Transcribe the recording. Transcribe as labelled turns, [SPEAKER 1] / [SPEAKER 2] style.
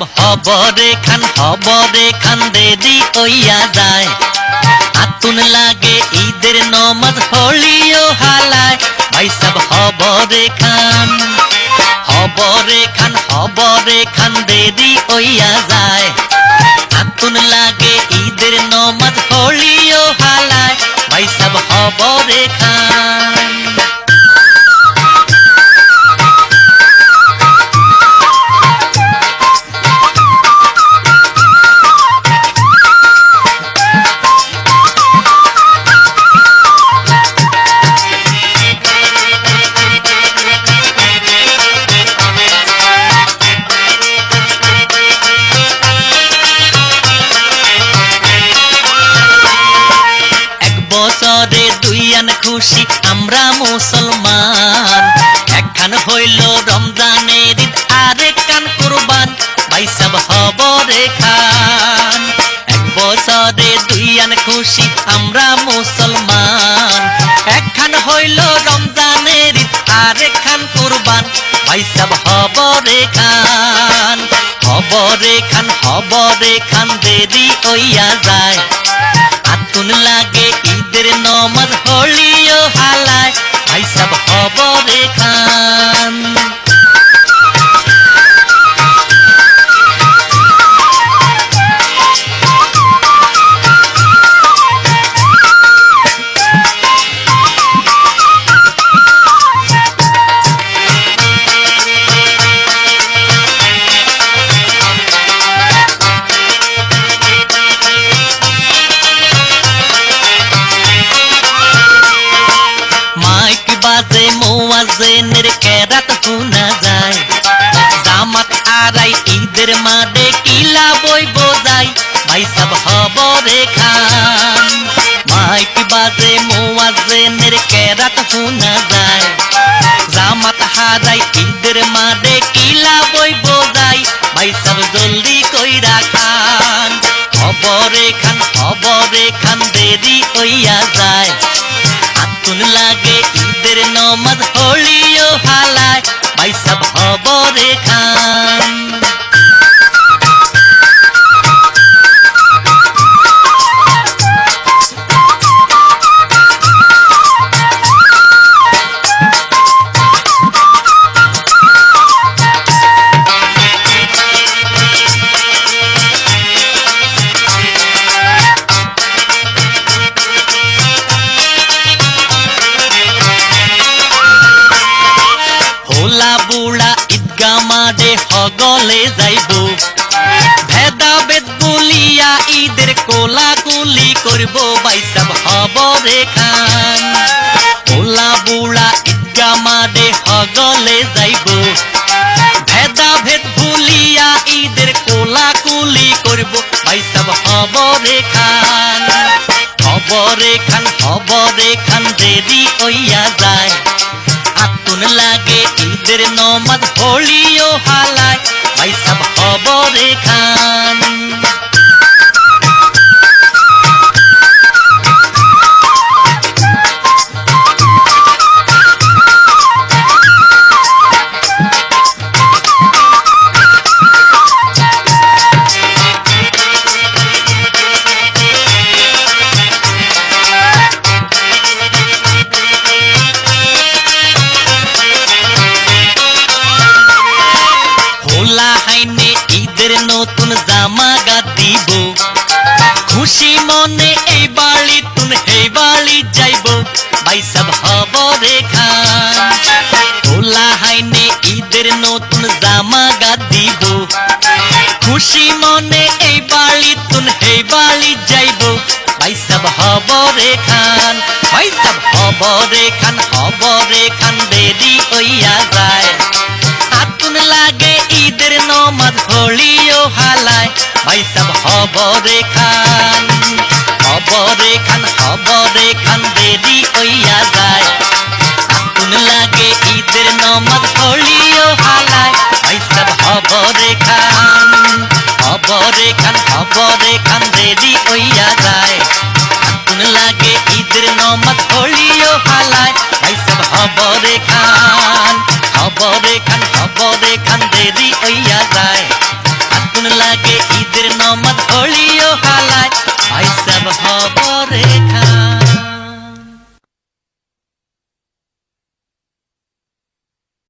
[SPEAKER 1] সব হবরে খান দেরি হইয়া যায় আতুন লাগে ঈদের নমাজ হলিও হালায় ভাই সব হবরে খান দেরি হইয়া যায় আতুন লাগে ঈদের নমাজ হলিও হালায় ভাই সব হবরে খান বছরে দুইয়ান খুশি আমরা মুসলমান একখান হইল রমজানের ঈদ আরেক কান কুরবান ভাই সব হবরে খান এক বছরে দুইয়ান খুশি আমরা মুসলমান একখান হইল রমজানের ঈদ আরেক খান কুরবান ভাই সব হবরে খান দেরি হইয়া যায় আতুন লাগে ঈদের নমাজ হলিও হালায় ভাই সব হবরে খান বাজে মুয়াজ্জিনের কেরাত শোনা যায় জামাত আরাই ঈদের মাঠে কিলা বই বোঝাই ভাই সব হবরে খান মাইক বাজে মুয়াজ্জিনের কেরাত শোনা যায় জামাত হারাই ঈদের মাঠে কিলা বই বোঝাই ভাই সব জলদি কইরা খান হবরে খান দেরি হইয়া যায় আতুন লাগে ঈদের নমাজ হলিও হালায় ভাই সব হবরে খান হোলা বুড়া ঈদগা মাঠে হগলে যাইব ভেদাভেদ বলিয়া ঈদের কোলাকুলি করব ভাই সব হবরে খান হোলা বুড়া ঈদগা মাঠে হগলে যাইব ভেদাভেদ ভুলিয়া ঈদের কোলাকুলি করব ভাই সব হবরে খান দেরি হইয়া যায় আতুন লাগে ঈদের নমাজ হলিও হালায় ভাই সব হবরে খান ঈদের নতুন জামা গা দিব খুশি মনে এই বাড়ি তুন এই বাড়ি যাইব ভাই সব হবরে খান তোলা হাইনে ঈদের নতুন জামা গা দিব খুশি মনে এই বাড়ি তুন এই বাড়ি যাইব ভাই সব হবরে খান দেরি হইয়া যায় আতুন লাগে ঈদের নমাজ হলিও হালায় ভাই সব হবরে খান দেরি হইয়া যায় আতুন লাগে ঈদের নমাজ হলিও হালায় ভাই সব হবরে খান দেরি হইয়া যায় আতুন লাগে ঈদের নমাজ হলিও হালায় ভাই সব হবরে খান দেরি হইয়া যায়। রে খান।